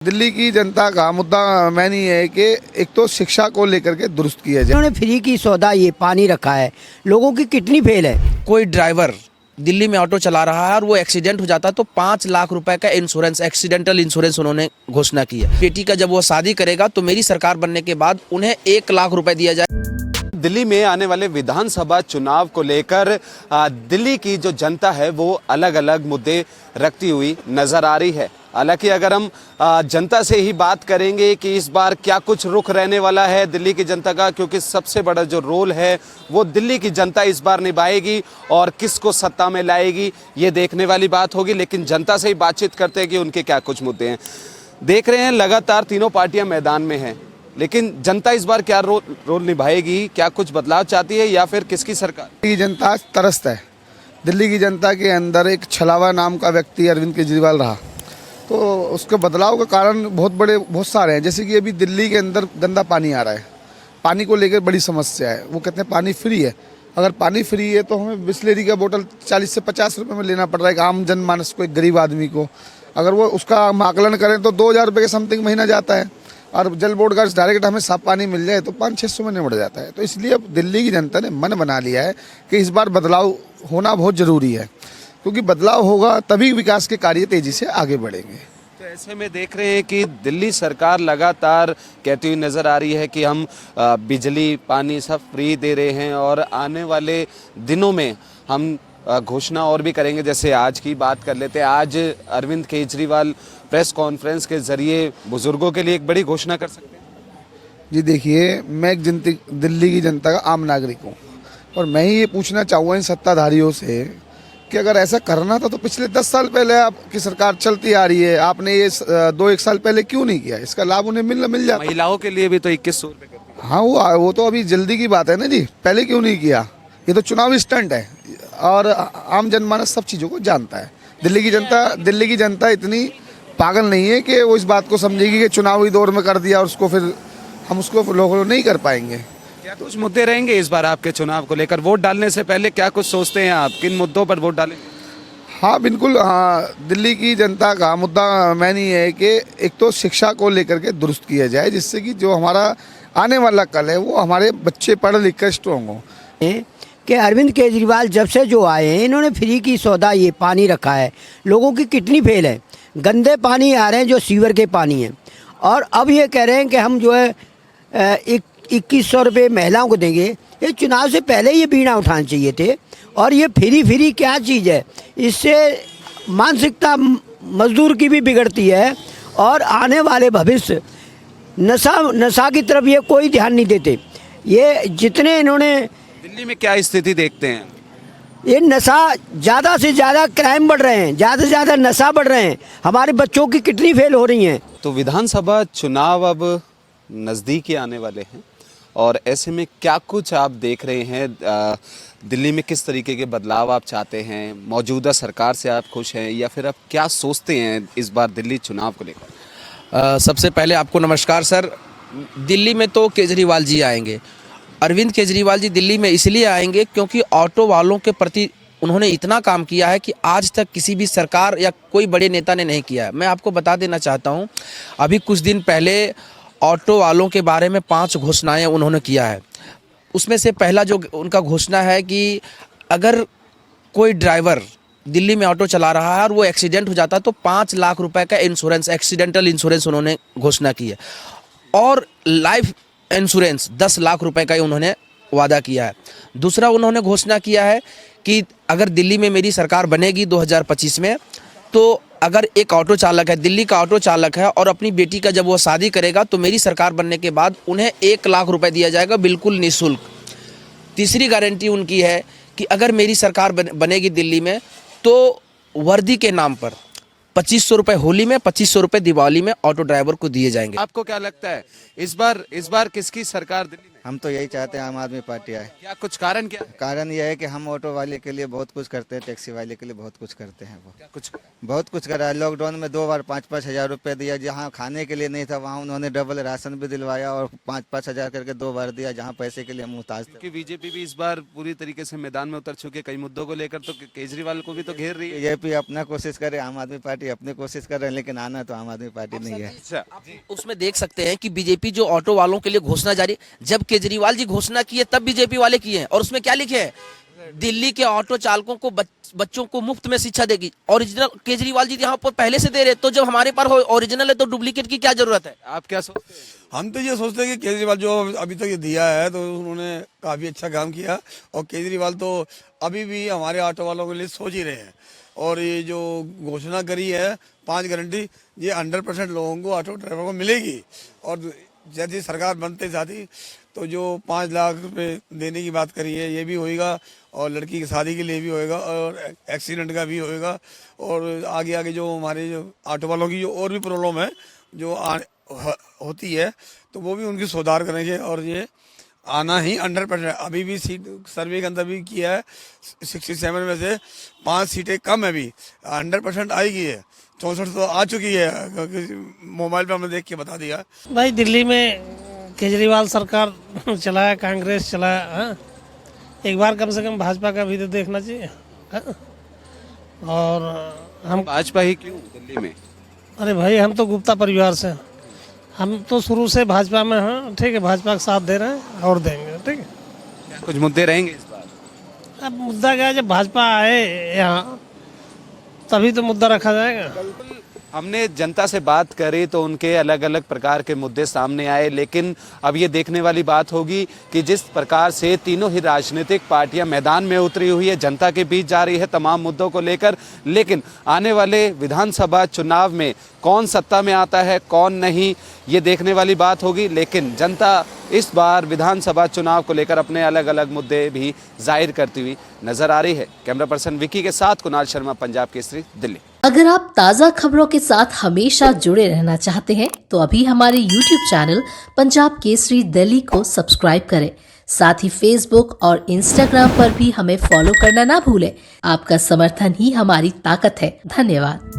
दिल्ली की जनता का मुद्दा मैंने ये है कि एक तो शिक्षा को लेकर के दुरुस्त किया जाए। उन्होंने फ्री की सौदा ये पानी रखा है, लोगों की किडनी फेल है। कोई ड्राइवर दिल्ली में ऑटो चला रहा है और वो एक्सीडेंट हो जाता है तो 5 लाख रुपए का इंश्योरेंस, एक्सीडेंटल इंश्योरेंस उन्होंने घोषणा की है। बेटी का जब वो शादी करेगा तो मेरी सरकार बनने के बाद उन्हें 1 लाख रुपए दिया जाए। दिल्ली में आने वाले विधानसभा चुनाव को लेकर दिल्ली की जो जनता है वो अलग अलग मुद्दे रखती हुई नजर आ रही है। हालांकि अगर हम जनता से ही बात करेंगे कि इस बार क्या कुछ रुख रहने वाला है दिल्ली की जनता का, क्योंकि सबसे बड़ा जो रोल है वो दिल्ली की जनता इस बार निभाएगी और किसको सत्ता में लाएगी ये देखने वाली बात होगी। लेकिन जनता से ही बातचीत करते हैं कि उनके क्या कुछ मुद्दे हैं। देख रहे हैं लगातार तीनों पार्टियां मैदान में हैं, लेकिन जनता इस बार क्या रोल निभाएगी, क्या कुछ बदलाव चाहती है या फिर किसकी सरकार? दिल्ली की जनता त्रस्त है। दिल्ली की जनता के अंदर एक छलावा नाम का व्यक्ति अरविंद केजरीवाल रहा, तो उसके बदलाव का कारण बहुत सारे हैं। जैसे कि अभी दिल्ली के अंदर गंदा पानी आ रहा है, पानी को लेकर बड़ी समस्या है। वो कहते हैं पानी फ्री है, अगर पानी फ्री है तो हमें बिस्लेरी का बोतल 40 से 50 रुपये में लेना पड़ रहा है एक आम जनमानस को, एक गरीब आदमी को। अगर वो उसका आकलन करें तो 2000 रुपये के समथिंग महीना जाता है, और जल बोर्ड का डायरेक्ट हमें साफ पानी मिल जाए तो 500-600 में निपट जाता है। तो इसलिए अब दिल्ली की जनता ने मन बना लिया है कि इस बार बदलाव होना बहुत ज़रूरी है, क्योंकि बदलाव होगा तभी विकास के कार्य तेज़ी से आगे बढ़ेंगे। तो ऐसे में देख रहे हैं कि दिल्ली सरकार लगातार कहती हुई नज़र आ रही है कि हम बिजली पानी सब फ्री दे रहे हैं और आने वाले दिनों में हम घोषणा और भी करेंगे। जैसे आज की बात कर लेते हैं, आज अरविंद केजरीवाल प्रेस कॉन्फ्रेंस के जरिए बुजुर्गों के लिए एक बड़ी घोषणा कर सकते हैं। जी देखिए, मैं एक दिल्ली की जनता का आम नागरिक हूँ, और मैं ही ये पूछना चाहूँगा इन सत्ताधारियों से कि अगर ऐसा करना था तो पिछले 10 साल पहले आपकी सरकार चलती आ रही है, आपने ये 2-1 साल पहले क्यों नहीं किया? इसका लाभ उन्हें मिल जाता। महिलाओं के लिए भी तो 2100 रुपये कर दिया। हाँ, वो तो अभी जल्दी की बात है ना जी, पहले क्यों नहीं किया? ये तो चुनावी स्टंट है और आम जनमानस सब चीज़ों को जानता है। दिल्ली की जनता इतनी पागल नहीं है कि वो इस बात को समझेगी कि चुनावी दौर में कर दिया और उसको फिर हम उसको लोग नहीं कर पाएंगे। क्या कुछ मुद्दे रहेंगे इस बार आपके चुनाव को लेकर? वोट डालने से पहले क्या कुछ सोचते हैं आप, किन मुद्दों पर वोट डालेंगे? हाँ बिल्कुल, हाँ, दिल्ली की जनता का मुद्दा मैंने ये है कि एक तो शिक्षा को लेकर के दुरुस्त किया जाए, जिससे कि जो हमारा आने वाला कल है वो हमारे बच्चे पढ़ लिख कर स्ट्रॉन्ग हों। कि अरविंद केजरीवाल जब से जो आए हैं, इन्होंने फ्री की सौदा ये पानी रखा है, लोगों की किडनी फेल है, गंदे पानी आ रहे हैं जो सीवर के पानी हैं, और अब ये कह रहे हैं कि हम जो है 2100 रुपये महिलाओं को देंगे। ये चुनाव से पहले ये बीड़ा उठाने चाहिए थे। और ये फ्री क्या चीज़ है? इससे मानसिकता मजदूर की भी बिगड़ती है और आने वाले भविष्य नशा की तरफ ये कोई ध्यान नहीं देते। ये जितने इन्होंने दिल्ली में क्या स्थिति देखते हैं? ये नशा, ज़्यादा से ज़्यादा क्राइम बढ़ रहे हैं, ज़्यादा से ज़्यादा नशा बढ़ रहे हैं, हमारे बच्चों की किडनी फेल हो रही हैं। तो विधानसभा चुनाव अब नज़दीक ही आने वाले हैं, और ऐसे में क्या कुछ आप देख रहे हैं दिल्ली में? किस तरीके के बदलाव आप चाहते हैं? मौजूदा सरकार से आप खुश हैं या फिर आप क्या सोचते हैं इस बार दिल्ली चुनाव को लेकर? सबसे पहले आपको नमस्कार सर। दिल्ली में तो केजरीवाल जी आएंगे। अरविंद केजरीवाल जी दिल्ली में इसलिए आएंगे क्योंकि ऑटो वालों के प्रति उन्होंने इतना काम किया है कि आज तक किसी भी सरकार या कोई बड़े नेता ने नहीं किया है। मैं आपको बता देना चाहता हूं, अभी कुछ दिन पहले ऑटो वालों के बारे में 5 घोषणाएं उन्होंने किया है। उसमें से पहला जो उनका घोषणा है कि अगर कोई ड्राइवर दिल्ली में ऑटो चला रहा है और वो एक्सीडेंट हो जाता है तो 5 लाख रुपए का इंश्योरेंस, एक्सीडेंटल इंश्योरेंस उन्होंने घोषणा की है, और लाइफ इंश्योरेंस 10 लाख रुपए का ही उन्होंने वादा किया है। दूसरा उन्होंने घोषणा किया है कि अगर दिल्ली में मेरी सरकार बनेगी 2025 में, तो अगर एक ऑटो चालक है, दिल्ली का ऑटो चालक है, और अपनी बेटी का जब वो शादी करेगा तो मेरी सरकार बनने के बाद उन्हें 1 लाख रुपए दिया जाएगा बिल्कुल निःशुल्क। तीसरी गारंटी उनकी है कि अगर मेरी सरकार बनेगी दिल्ली में तो वर्दी के नाम पर 2500 रुपये होली में, 2500 रुपये दिवाली में ऑटो ड्राइवर को दिए जाएंगे। आपको क्या लगता है इस बार किसकी सरकार दिल्ली में? हम तो यही चाहते हैं आम आदमी पार्टी आए। क्या कुछ कारण क्या है? कारण यह है कि हम ऑटो वाले के लिए बहुत कुछ करते हैं, टैक्सी वाले के लिए बहुत कुछ करते हैं। वो क्या कुछ बहुत कुछ करा है। लॉकडाउन में 2 बार 5-5 हज़ार रुपये दिया। जहाँ खाने के लिए नहीं था वहाँ उन्होंने डबल राशन भी दिलवाया और 5-5 हज़ार करके 2 बार दिया, जहाँ पैसे के लिए मुहताज थे। क्योंकि बीजेपी भी इस बार पूरी तरीके से मैदान में उतर चुके कई मुद्दों को लेकर, तो केजरीवाल को भी तो घेर रही है। बीजेपी अपना कोशिश करे, आम आदमी पार्टी अपनी कोशिश कर रहे हैं, लेकिन आना तो आम आदमी पार्टी नहीं है। अच्छा, उसमें देख सकते हैं कि बीजेपी जो ऑटो वालों के लिए घोषणा जारी, जब केजरीवाल जी घोषणा की है तब बीजेपी वाले किए हैं, और उसमें क्या लिखे है, दिल्ली के ऑटो चालकों को बच्चों को मुफ्त में शिक्षा देगी। ओरिजिनल केजरीवाल जी यहाँ पर पहले से दे रहे, तो जब हमारे पास ओरिजिनल है तो डुप्लीकेट की क्या जरूरत है? आप क्या सोचते हैं? हम तो ये सोचते हैं कि केजरीवाल जो अभी तक ये दिया है तो उन्होंने काफ़ी अच्छा काम किया, और केजरीवाल तो अभी भी हमारे ऑटो वालों के लिए सोच ही रहे हैं। और ये जो घोषणा करी है 5 गारंटी, ये 100% लोगों को, ऑटो ड्राइवर को मिलेगी। और जैसी सरकार बनते साथ ही तो जो 5 लाख रुपए देने की बात करी है ये भी होएगा, और लड़की की शादी के लिए भी होएगा, और एक्सीडेंट का भी होएगा। और आगे आगे जो हमारे जो ऑटो वालों की जो और भी प्रॉब्लम है जो होती है तो वो भी उनकी सुधार करेंगे। और ये आना ही 100%। अभी भी सीट सर्वे के अंदर भी किया है, 67 में से 5 सीटें कम है, अभी 100% आएगी है। 64 तो आ चुकी है, मोबाइल पे हमने देख के बता दिया। भाई दिल्ली में केजरीवाल सरकार चलाया, कांग्रेस चलाया, हाँ? एक बार कम से कम भाजपा का भी तो देखना चाहिए, हाँ? और हम भाजपा ही क्यों दिल्ली में? अरे भाई हम तो गुप्ता परिवार से हैं। हम तो शुरू से भाजपा में हैं, ठीक है, भाजपा का साथ दे रहे हैं और देंगे, ठीक है। क्या कुछ मुद्दे रहेंगे इस बार? अब मुद्दा क्या है, जब भाजपा आए यहाँ तभी तो मुद्दा रखा जाएगा। हमने जनता से बात करी तो उनके अलग अलग प्रकार के मुद्दे सामने आए, लेकिन अब ये देखने वाली बात होगी कि जिस प्रकार से तीनों ही राजनीतिक पार्टियां मैदान में उतरी हुई है, जनता के बीच जा रही है तमाम मुद्दों को लेकर, लेकिन आने वाले विधानसभा चुनाव में कौन सत्ता में आता है कौन नहीं, ये देखने वाली बात होगी। लेकिन जनता इस बार विधानसभा चुनाव को लेकर अपने अलग अलग मुद्दे भी जाहिर करती हुई नजर आ रही है। कैमरा पर्सन विकी के साथ कुणाल शर्मा, पंजाब केसरी, दिल्ली। अगर आप ताज़ा खबरों के साथ हमेशा जुड़े रहना चाहते हैं तो अभी हमारे YouTube चैनल पंजाब केसरी दिल्ली को सब्सक्राइब करें। साथ ही Facebook और Instagram पर भी हमें फॉलो करना ना भूलें। आपका समर्थन ही हमारी ताकत है। धन्यवाद।